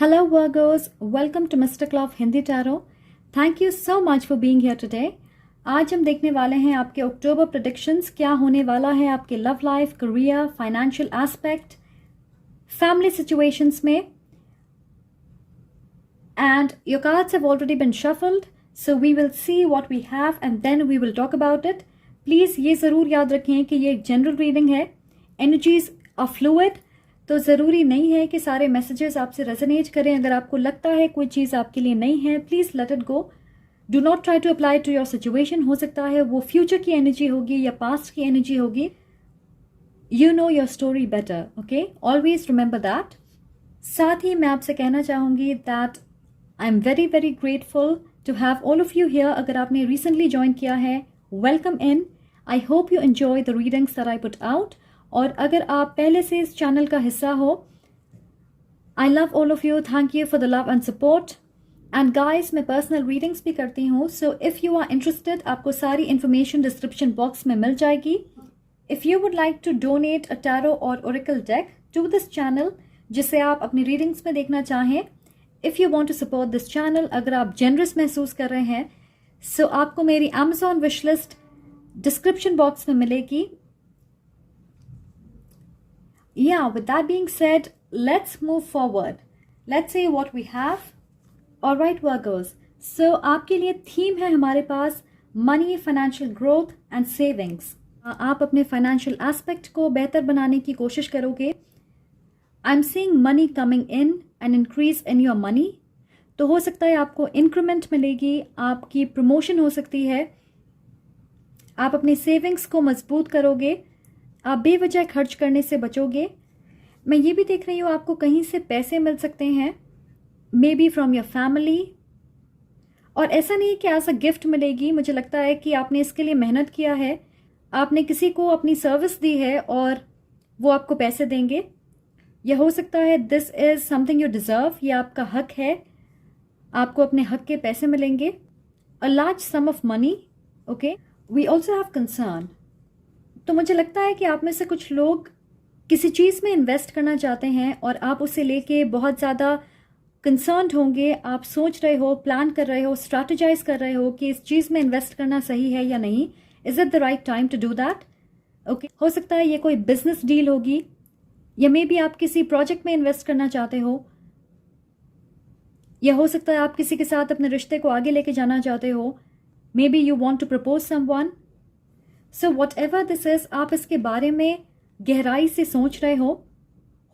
Hello Virgos, welcome to Mr. Clough Hindi Tarot. Thank you so much for being here today. आज हम देखने वाले हैं आपके अक्टूबर प्रेडिक्शंस, क्या होने वाला है आपके love life, career, financial aspect, family situations में. And your cards have already been shuffled, so we will see what we have and then we will talk about it. Please ये ज़रूर याद रखें कि ये एक जनरल रीडिंग है. Energies are fluid, तो ज़रूरी नहीं है कि सारे मैसेजेस आपसे रेजोनेट करें. अगर आपको लगता है कोई चीज़ आपके लिए नहीं है, please let it go. Do not try to apply to your situation. हो सकता है वो फ्यूचर की एनर्जी होगी या पास्ट की एनर्जी होगी. You know your story better, okay, always remember that. साथ ही मैं आपसे कहना चाहूँगी that I am very very grateful to have all of you here. अगर आपने रिसेंटली ज्वाइन किया है, welcome in. I hope you enjoy the readings that I put out. और अगर आप पहले से इस चैनल का हिस्सा हो, I love all of you. Thank you for the love and support. And guys, मैं पर्सनल रीडिंग्स भी करती हूँ, so if you are interested, आपको सारी इन्फॉर्मेशन डिस्क्रिप्शन बॉक्स में मिल जाएगी. If you would like to donate a tarot और oracle deck to this channel, जिसे आप अपनी रीडिंग्स में देखना चाहें, if you want to support this channel, अगर आप जेनरस महसूस कर रहे हैं, सो आपको मेरी Amazon wish list description box में मिलेगी. Yeah, with that being said, let's move forward. Let's see what we have. Alright, Virgos. So, आपके लिए थीम है हमारे पास money, financial growth and savings. आप अपने फाइनेंशियल एस्पेक्ट को बेहतर बनाने की कोशिश करोगे. I am seeing money coming in and increase in your money. तो हो सकता है आपको इंक्रीमेंट मिलेगी, आपकी प्रमोशन हो सकती है, आप अपनी सेविंग्स को मजबूत करोगे, आप बेवजह खर्च करने से बचोगे. मैं ये भी देख रही हूँ आपको कहीं से पैसे मिल सकते हैं, may be from your family. और ऐसा नहीं कि एज अ गिफ्ट मिलेगी. मुझे लगता है कि आपने इसके लिए मेहनत किया है, आपने किसी को अपनी सर्विस दी है और वो आपको पैसे देंगे. यह हो सकता है this is something you deserve, ये आपका हक है, आपको अपने हक के पैसे मिलेंगे. A large sum of money, okay. We also have concern. तो मुझे लगता है कि आप में से कुछ लोग किसी चीज़ में इन्वेस्ट करना चाहते हैं और आप उसे लेके बहुत ज़्यादा कंसर्न्ड होंगे. आप सोच रहे हो, प्लान कर रहे हो, स्ट्रैटेजाइज कर रहे हो कि इस चीज़ में इन्वेस्ट करना सही है या नहीं. Is it the right time to do that? Okay, हो सकता है ये कोई बिजनेस डील होगी, या मे बी आप किसी प्रोजेक्ट में इन्वेस्ट करना चाहते हो, या हो सकता है आप किसी के साथ अपने रिश्ते को आगे लेके जाना चाहते हो. Maybe you want to propose someone. So whatever this is, आप इसके बारे में गहराई से सोच रहे हो.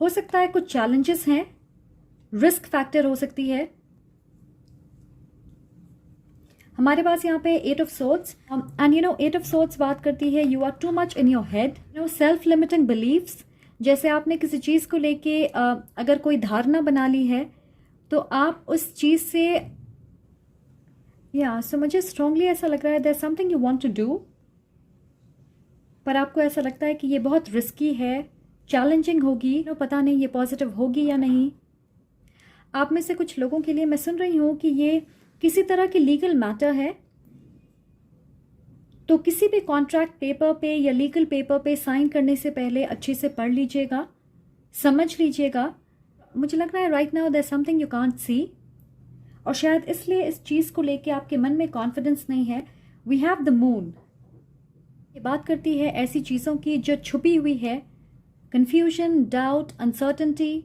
हो सकता है कुछ चैलेंजेस हैं, रिस्क फैक्टर हो सकती है. हमारे पास यहाँ पे 8 of swords and you know 8 of swords बात करती है you are too much in your head. You know self limiting believes. जैसे आपने किसी चीज़ को लेके अगर कोई धारणा बना ली है तो आप उस चीज़ से सो मुझे स्ट्रांगली ऐसा लग रहा है there something you want to do, पर आपको ऐसा लगता है कि ये बहुत रिस्की है, चैलेंजिंग होगी. पता नहीं ये पॉजिटिव होगी या नहीं. आप में से कुछ लोगों के लिए मैं सुन रही हूँ कि ये किसी तरह की लीगल मैटर है. तो किसी भी कॉन्ट्रैक्ट पेपर पे या लीगल पेपर पे साइन करने से पहले अच्छे से पढ़ लीजिएगा, समझ लीजिएगा. मुझे लग रहा है right now there something you can't see, और शायद इसलिए इस चीज़ को लेके आपके मन में कॉन्फिडेंस नहीं है. We have the moon. ये बात करती है ऐसी चीज़ों की जो छुपी हुई है, confusion, doubt, uncertainty.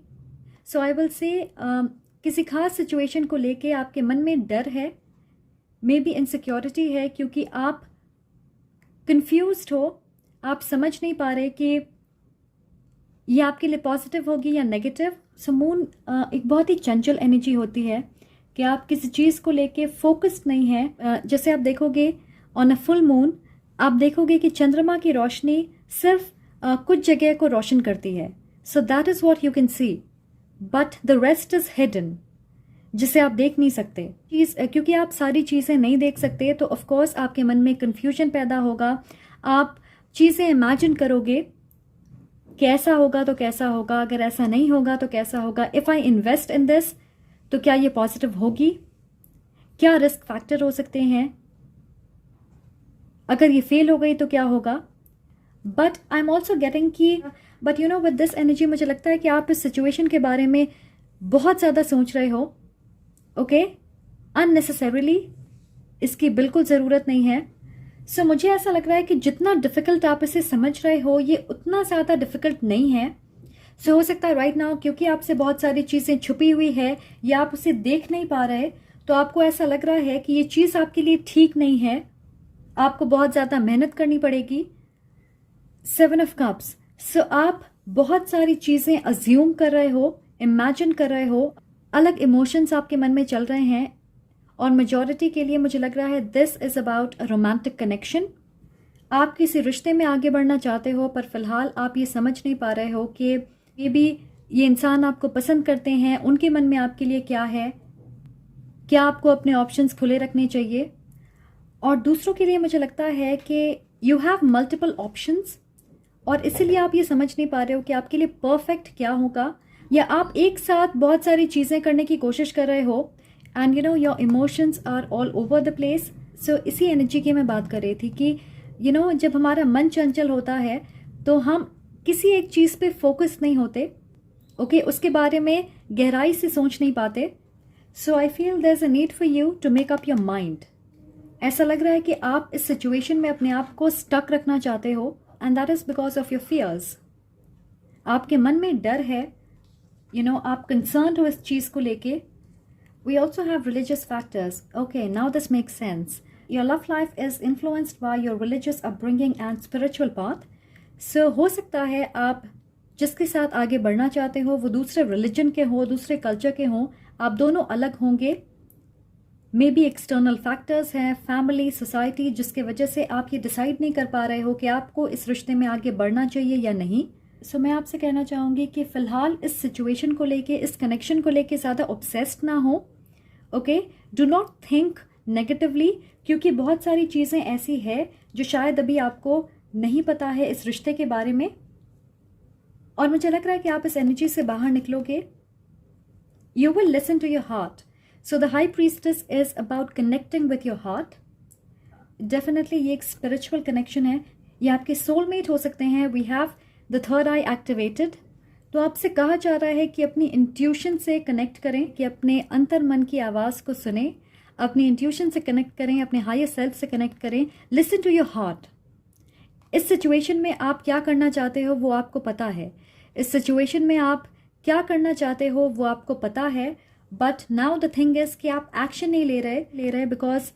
So I will say किसी खास सिचुएशन को लेके आपके मन में डर है, मे बी इनसिक्योरिटी है, क्योंकि आप कन्फ्यूज्ड हो, आप समझ नहीं पा रहे कि ये आपके लिए पॉजिटिव होगी या नेगेटिव. सो मून एक बहुत ही चंचल एनर्जी होती है कि आप किसी चीज़ को लेके फोकस्ड नहीं है. जैसे आप देखोगे ऑन अ फुल मून, आप देखोगे कि चंद्रमा की रोशनी सिर्फ कुछ जगह को रोशन करती है. So that is what you can C, but the rest is hidden, जिसे आप देख नहीं सकते. क्योंकि आप सारी चीज़ें नहीं देख सकते, तो ऑफ कोर्स आपके मन में कन्फ्यूजन पैदा होगा. आप चीज़ें इमेजिन करोगे, कैसा होगा तो कैसा होगा, अगर ऐसा नहीं होगा तो कैसा होगा. If I invest in this, तो क्या ये पॉजिटिव होगी, क्या रिस्क फैक्टर हो सकते हैं, अगर ये फेल हो गई तो क्या होगा. But I am also getting की but you know with this energy मुझे लगता है कि आप इस सिचुएशन के बारे में बहुत ज़्यादा सोच रहे हो, ओके, अननेसेसरीली, इसकी बिल्कुल ज़रूरत नहीं है। सो मुझे ऐसा लग रहा है कि जितना डिफ़िकल्ट आप इसे समझ रहे हो ये उतना ज़्यादा डिफ़िकल्ट नहीं है। सो हो सकता है राइट नाउ क्योंकि आपसे बहुत सारी चीज़ें छुपी हुई है या आप उसे देख नहीं पा रहे, तो आपको ऐसा लग रहा है कि ये चीज़ आपके लिए ठीक नहीं है, आपको बहुत ज़्यादा मेहनत करनी पड़ेगी। 7 ऑफ कप्स, सो आप बहुत सारी चीज़ें अज्यूम कर रहे हो, इमेजिन कर रहे हो, अलग इमोशंस आपके मन में चल रहे हैं, और मेजॉरिटी के लिए मुझे लग रहा है this is about a romantic connection. आप किसी रिश्ते में आगे बढ़ना चाहते हो, पर फिलहाल आप ये समझ नहीं पा रहे हो कि ये भी ये इंसान आपको पसंद करते हैं, उनके मन में आपके लिए क्या है, क्या आपको अपने ऑप्शंस खुले रखने चाहिए। और दूसरों के लिए मुझे लगता है कि यू हैव मल्टीपल ऑप्शंस, और इसीलिए आप ये समझ नहीं पा रहे हो कि आपके लिए परफेक्ट क्या होगा, या आप एक साथ बहुत सारी चीज़ें करने की कोशिश कर रहे हो and you know your emotions are all over the place. So इसी एनर्जी की मैं बात कर रही थी कि यू नो जब हमारा मन चंचल होता है तो हम किसी एक चीज़ पे फोकस नहीं होते, ओके, उसके बारे में गहराई से सोच नहीं पाते। So I feel there is a need for you to make up your mind. ऐसा लग रहा है कि आप इस सिचुएशन में अपने आप को स्टक रखना चाहते हो, and that is because of your fears. आपके मन में डर है, यू नो आप कंसर्न हो इस चीज़ को लेके। We also have religious factors. Okay, now this makes sense. Your love life is influenced by your religious upbringing and spiritual path. So हो सकता है आप जिसके साथ आगे बढ़ना चाहते हो वो दूसरे रिलीजन के हो, दूसरे कल्चर के हो, आप दोनों अलग होंगे। मे बी एक्सटर्नल फैक्टर्स हैं, फैमिली, सोसाइटी, जिसके वजह से आप ये डिसाइड नहीं कर पा रहे हो कि आपको इस रिश्ते में आगे बढ़ना चाहिए या नहीं। सो मैं आपसे कहना चाहूँगी कि फ़िलहाल इस सिचुएशन को लेके, इस कनेक्शन को लेके ज़्यादा ऑब्सेस्ड ना हो, okay, do not think negatively, क्योंकि बहुत सारी चीज़ें ऐसी है जो शायद अभी आपको नहीं पता है इस रिश्ते के बारे में, और मुझे लग रहा है कि आप इस एनर्जी से बाहर निकलोगे। You will listen to your heart. So the high priestess is about connecting with your heart. Definitely ये एक स्पिरिचुअल कनेक्शन है, ये आपके सोलमेट हो सकते हैं। We have the third eye activated. तो आपसे कहा जा रहा है कि अपनी इंट्यूशन से कनेक्ट करें, कि अपने अंतर मन की आवाज़ को सुने, अपनी इंट्यूशन से कनेक्ट करें, अपने हायर सेल्फ से कनेक्ट करें। Listen to your heart. इस सिचुएशन में आप क्या करना चाहते हो वो आपको पता है, इस सिचुएशन में आप क्या करना चाहते हो वो आपको पता है, but now the thing is कि आप एक्शन नहीं ले रहे बिकॉज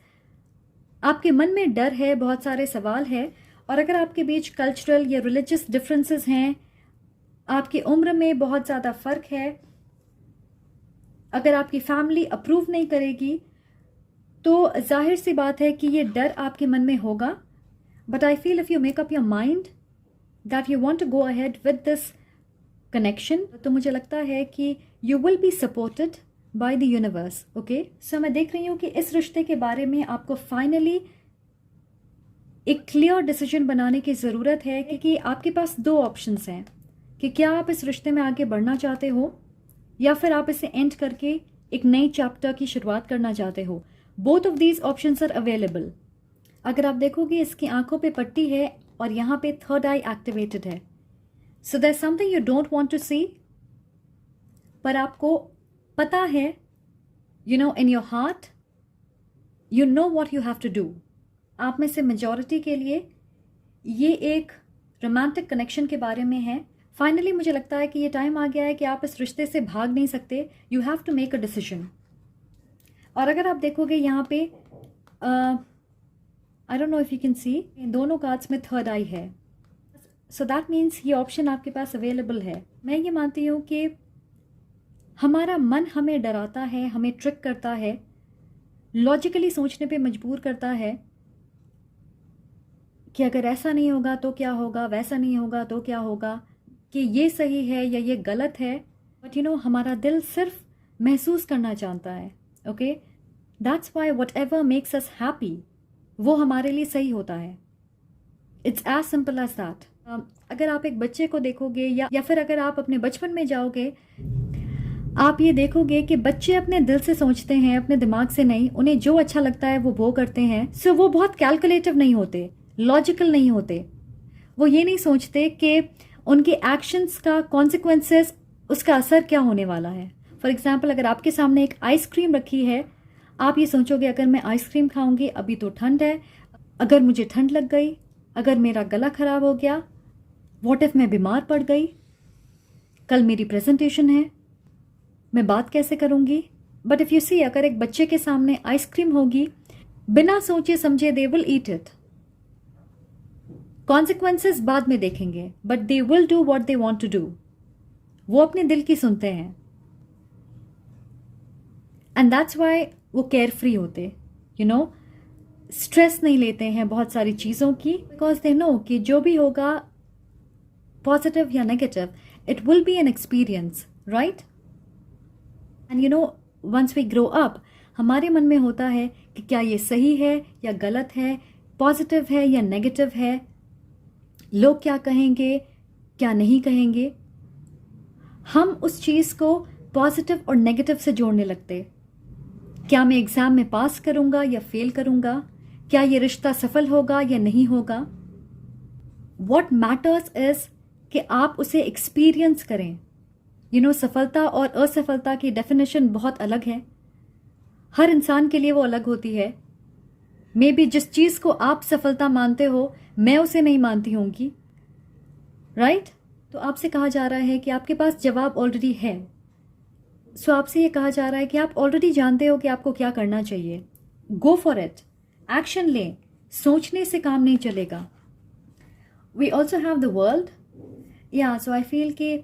आपके मन में डर है, बहुत सारे सवाल है। और अगर आपके बीच कल्चरल या रिलीजियस डिफरेंसेस हैं, आपकी उम्र में बहुत ज़्यादा फ़र्क है, अगर आपकी फैमिली अप्रूव नहीं करेगी तो जाहिर सी बात है कि ये डर आपके मन में होगा। But I feel if you make up your mind that you want to go ahead with this connection, तो मुझे लगता है कि you will be supported by the universe. Okay, so मैं देख रही हूँ कि इस रिश्ते के बारे में आपको फाइनली एक क्लियर डिसीजन बनाने की ज़रूरत है, क्योंकि आपके पास 2 ऑप्शंस हैं कि क्या आप इस रिश्ते में आगे बढ़ना चाहते हो या फिर आप इसे एंड करके एक नई चैप्टर की शुरुआत करना चाहते हो। Both of these options are available. अगर आप देखोगे इसकी आंखों पे पट्टी है और यहाँ पे थर्ड आई एक्टिवेटेड है। So there is something you don't want to see, पर आपको पता है, you know in your heart you know what you have to do. आप में से मेजॉरिटी के लिए ये एक रोमांटिक कनेक्शन के बारे में है। फाइनली मुझे लगता है कि ये टाइम आ गया है कि आप इस रिश्ते से भाग नहीं सकते, you have to make a decision. और अगर आप देखोगे यहाँ पे I don't know if you can see, इन दोनों कार्ड्स में थर्ड आई है, सो दैट मीन्स ये ऑप्शन आपके पास अवेलेबल है। मैं ये मानती हूँ कि हमारा मन हमें डराता है, हमें ट्रिक करता है, लॉजिकली सोचने पे मजबूर करता है कि अगर ऐसा नहीं होगा तो क्या होगा, वैसा नहीं होगा तो क्या होगा, कि ये सही है या ये गलत है। बट यू नो हमारा दिल सिर्फ महसूस करना चाहता है। Okay, that's why whatever makes us happy वो हमारे लिए सही होता है। It's as simple as that. अगर आप एक बच्चे को देखोगे या फिर अगर आप अपने बचपन में जाओगे, आप ये देखोगे कि बच्चे अपने दिल से सोचते हैं, अपने दिमाग से नहीं। उन्हें जो अच्छा लगता है वो करते हैं। सो वो बहुत कैलकुलेटिव नहीं होते, लॉजिकल नहीं होते। वो ये नहीं सोचते कि उनके एक्शंस का कॉन्सिक्वेंसेस, उसका असर क्या होने वाला है। फॉर एग्जाम्पल अगर आपके सामने एक आइसक्रीम रखी है, आप ये सोचोगे अगर मैं आइसक्रीम खाऊंगी, अभी तो ठंड है, अगर मुझे ठंड लग गई, अगर मेरा गला खराब हो गया, व्हाट इफ मैं बीमार पड़ गई, कल मेरी प्रेजेंटेशन है, मैं बात कैसे करूंगी। बट इफ यू सी, अगर एक बच्चे के सामने आइसक्रीम होगी, बिना सोचे समझे they will eat it. Consequences बाद में देखेंगे, but they will do what they want to do. वो अपने दिल की सुनते हैं, एंड दैट्स वाई वो केयर फ्री होते, यू नो, स्ट्रेस नहीं लेते हैं बहुत सारी चीज़ों की, बिकॉज दे नो कि जो भी होगा पॉजिटिव या negative, it will be an experience, right. And you know, once we grow up, हमारे मन में होता है कि क्या ये सही है या गलत है, पॉजिटिव है या नेगेटिव है, लोग क्या कहेंगे, क्या नहीं कहेंगे। हम उस चीज़ को पॉजिटिव और नेगेटिव से जोड़ने लगते। क्या मैं एग्ज़ाम में पास करूंगा या फेल करूंगा, क्या ये रिश्ता सफल होगा या नहीं होगा। वॉट मैटर्स इज कि आप उसे एक्सपीरियंस करें। यू नो, सफलता और असफलता की डेफिनेशन बहुत अलग है, हर इंसान के लिए वो अलग होती है। मे बी जिस चीज़ को आप सफलता मानते हो, मैं उसे नहीं मानती होंगी, राइट। तो आपसे कहा जा रहा है कि आपके पास जवाब ऑलरेडी है। सो आपसे ये कहा जा रहा है कि आप ऑलरेडी जानते हो कि आपको क्या करना चाहिए। गो फॉर इट, एक्शन लें, सोचने से काम नहीं चलेगा। We also have the world, yeah so I feel कि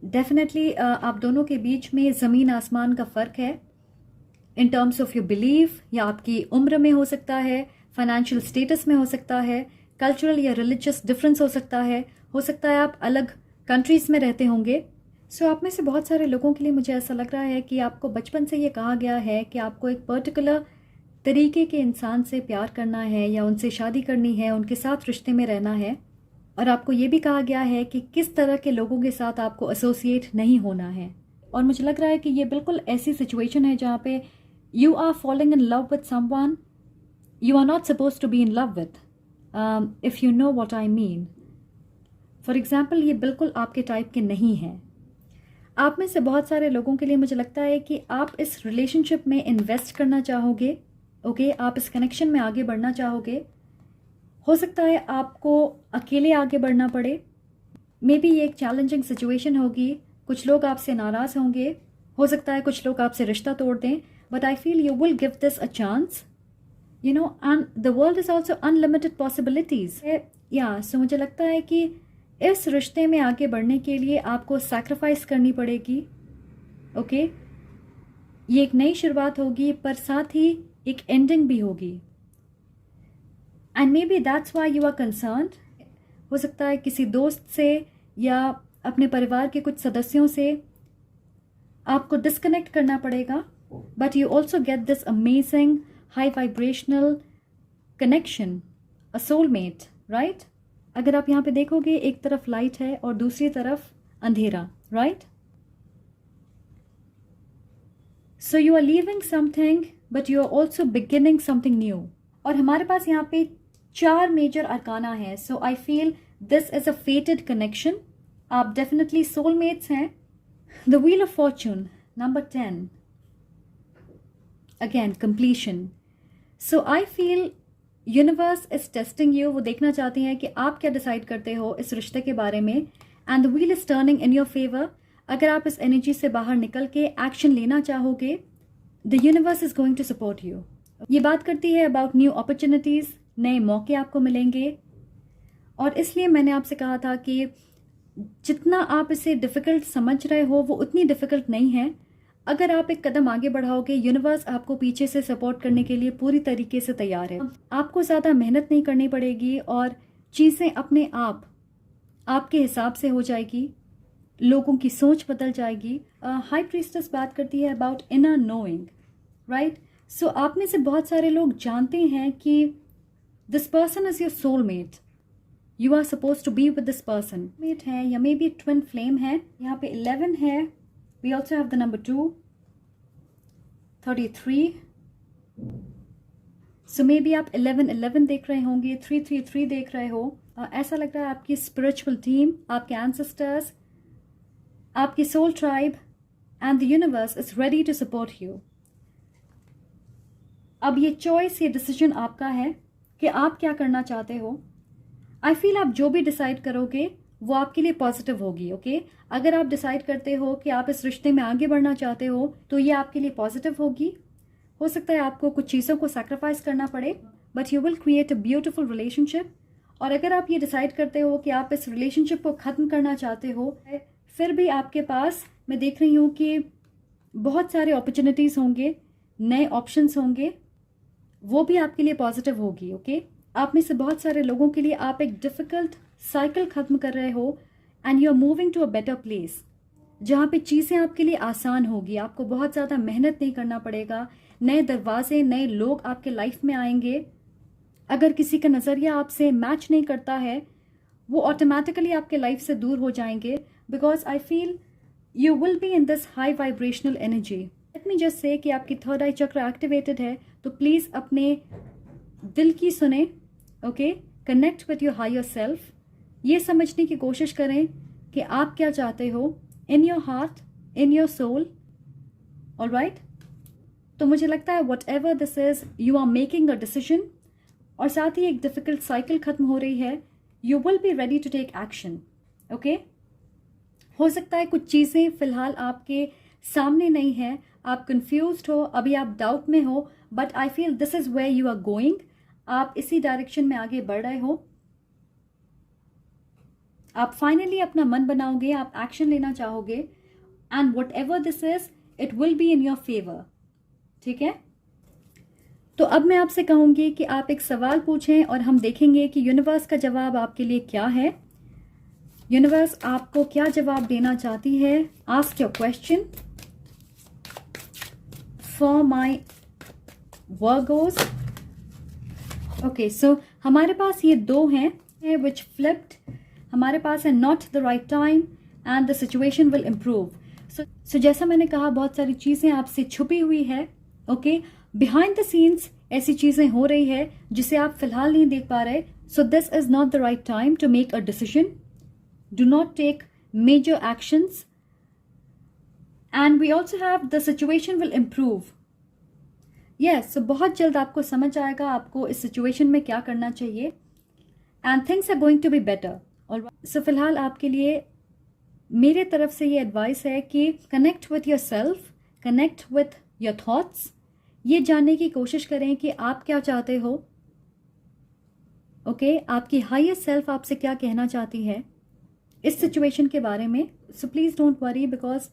डेफिनेटली आप दोनों के बीच में ज़मीन आसमान का फ़र्क है, in terms of your belief, या आपकी उम्र में हो सकता है, फाइनेंशियल स्टेटस में हो सकता है, कल्चरल या रिलीजियस डिफरेंस हो सकता है आप अलग कंट्रीज़ में रहते होंगे। सो आप में से बहुत सारे लोगों के लिए मुझे ऐसा लग रहा है कि आपको बचपन से ये कहा गया है कि आपको एक पर्टिकुलर तरीके के इंसान से प्यार करना है या उनसे शादी करनी है, उनके साथ रिश्ते में रहना है, और आपको ये भी कहा गया है कि किस तरह के लोगों के साथ आपको एसोसिएट नहीं होना है। और मुझे लग रहा है कि ये बिल्कुल ऐसी सिचुएशन है जहाँ पे you are falling in love with someone you are not suppose to be in love with, if you know what I mean. For example, ये बिल्कुल आपके टाइप के नहीं हैं। आप में से बहुत सारे लोगों के लिए मुझे लगता है कि आप इस रिलेशनशिप में इन्वेस्ट करना चाहोगे, ओके, आप इस कनेक्शन में आगे बढ़ना चाहोगे। हो सकता है आपको अकेले आगे बढ़ना पड़े, मे बी ये एक चैलेंजिंग सिचुएशन होगी, कुछ लोग आपसे नाराज़ होंगे, हो सकता है कुछ लोग आपसे रिश्ता तोड़ दें, but I feel you will give this a chance, you know, and the world is also unlimited possibilities. या सो मुझे लगता है कि इस रिश्ते में आगे बढ़ने के लिए आपको सैक्रिफाइस करनी पड़ेगी, ओके। ये एक नई शुरुआत होगी, पर साथ ही एक एंडिंग भी होगी, and maybe that's why you are concerned. हो सकता है किसी दोस्त से या अपने परिवार के कुछ सदस्यों से आपको डिस्कनेक्ट करना पड़ेगा, but you also get this amazing high vibrational connection, a soulmate, right. अगर आप यहाँ पे देखोगे, एक तरफ लाइट है और दूसरी तरफ अंधेरा, right. So you are leaving something but you are also beginning something new. और हमारे पास यहाँ पे 4 मेजर अरकाना है, so I feel this is a fated connection. आप डेफिनेटली सोलमेट्स हैं। The wheel of fortune, number 10, again completion. So I feel universe is testing you. वो देखना चाहती हैं कि आप क्या डिसाइड करते हो इस रिश्ते के बारे में, and the wheel is turning in your favour. अगर आप इस एनर्जी से बाहर निकल के एक्शन लेना चाहोगे, the universe is going to support you. ये बात करती है अबाउट न्यू अपॉर्चुनिटीज़, नए मौके आपको मिलेंगे। और इसलिए मैंने आपसे कहा था कि जितना आप इसे डिफ़िकल्ट समझ रहे हो, वो उतनी डिफ़िकल्ट नहीं है। अगर आप एक कदम आगे बढ़ाओगे, यूनिवर्स आपको पीछे से सपोर्ट करने के लिए पूरी तरीके से तैयार है। आपको ज़्यादा मेहनत नहीं करनी पड़ेगी और चीज़ें अपने आप आपके हिसाब से हो जाएगी, लोगों की सोच बदल जाएगी। हाई प्रीस्टेस बात करती है about inner knowing, right. So आप में से बहुत सारे लोग जानते हैं कि this person is your soulmate, you are suppose to be with this person. Mate है या मे बी ट्विन फ्लेम है। यहाँ पे 11 है। We also have the number 2, 33। So maybe आप 11-11 देख रहे होंगे, 3-3-3 देख रहे हो। ऐसा लग रहा है आपकी स्पिरिचुअल टीम, आपके एंसेस्टर्स, आपकी soul tribe and the universe is ready to support you. अब ये चॉइस, ये डिसीजन आपका है कि आप क्या करना चाहते हो. आई फील आप जो भी डिसाइड करोगे वो आपके लिए पॉजिटिव होगी. ओके अगर आप डिसाइड करते हो कि आप इस रिश्ते में आगे बढ़ना चाहते हो तो ये आपके लिए पॉजिटिव होगी. हो सकता है आपको कुछ चीज़ों को सैक्रिफाइस करना पड़े, but you will create a beautiful relationship. और अगर आप ये डिसाइड करते हो कि आप इस रिलेशनशिप को ख़त्म करना चाहते हो, फिर भी आपके पास, मैं देख रही हूँ कि बहुत सारे अपॉर्चुनिटीज़ होंगे, नए ऑप्शंस होंगे, वो भी आपके लिए पॉजिटिव होगी. ओके आप में से बहुत सारे लोगों के लिए आप एक डिफ़िकल्ट साइकिल ख़त्म कर रहे हो and you are moving to a better place जहाँ पे चीज़ें आपके लिए आसान होगी. आपको बहुत ज़्यादा मेहनत नहीं करना पड़ेगा. नए दरवाजे, नए लोग आपके लाइफ में आएंगे. अगर किसी का नज़रिया आपसे मैच नहीं करता है वो ऑटोमेटिकली आपके लाइफ से दूर हो जाएंगे, because I feel you will be in this high vibrational energy. Let me just say कि आपकी थर्ड आई चक्र एक्टिवेटेड है, तो प्लीज़ अपने दिल की सुने. Okay connect with your higher self. ये समझने की कोशिश करें कि आप क्या चाहते हो in your heart, in your soul. Alright, तो मुझे लगता है whatever this is, you are making a decision, और साथ ही एक डिफिकल्ट साइकिल खत्म हो रही है. You will be ready to take action. Okay हो सकता है कुछ चीज़ें फिलहाल आपके सामने नहीं है, आप कंफ्यूज्ड हो, अभी आप डाउट में हो, but I feel this is where you are going. आप इसी डायरेक्शन में आगे बढ़ रहे हो. आप फाइनली अपना मन बनाओगे, आप एक्शन लेना चाहोगे, and what ever this is it will be in your favour. ठीक है, तो अब मैं आपसे कहूंगी कि आप एक सवाल पूछें और हम देखेंगे कि यूनिवर्स का जवाब आपके लिए क्या है. यूनिवर्स आपको क्या जवाब देना चाहती है. Ask your question for my Virgo's. Okay so हमारे पास ये दो हैं विच फ्लिप्ड. हमारे पास है not the right time and the situation will improve. So जैसा मैंने कहा बहुत सारी चीज़ें आपसे छुपी हुई है. ओके बिहाइंड द सीन्स ऐसी चीज़ें हो रही है जिसे आप फिलहाल नहीं देख पा रहे. So this is not the right time to make a decision. Do not take major actions. And we also have the situation will improve. Yes, so बहुत जल्द आपको समझ आएगा आपको इस सिचुएशन में क्या करना चाहिए, and things are going to be better. और सो फिलहाल आपके लिए मेरे तरफ से ये एडवाइस है कि connect with your self, connect with your thoughts. ये जानने की कोशिश करें कि आप क्या चाहते हो. ओके आपकी हायर सेल्फ आपसे क्या कहना चाहती है इस सिचुएशन के बारे में. So please don't worry because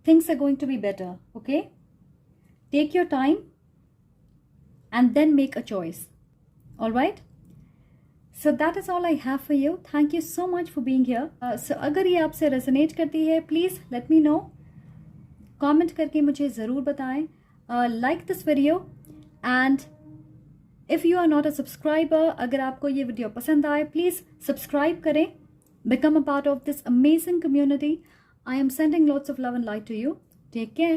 things are going to be better. Okay take your time and then make a choice. All right, so that is all I have for you. Thank you so much for being here. So अगर ये आपसे resonate करती है please let me know. Comment करके मुझे ज़रूर बताएं. Like this video, and if you are not a subscriber, अगर आपको ये वीडियो पसंद आए प्लीज़ सब्सक्राइब करें. Become a part of this amazing community. I am sending lots of love and light to you. Take care.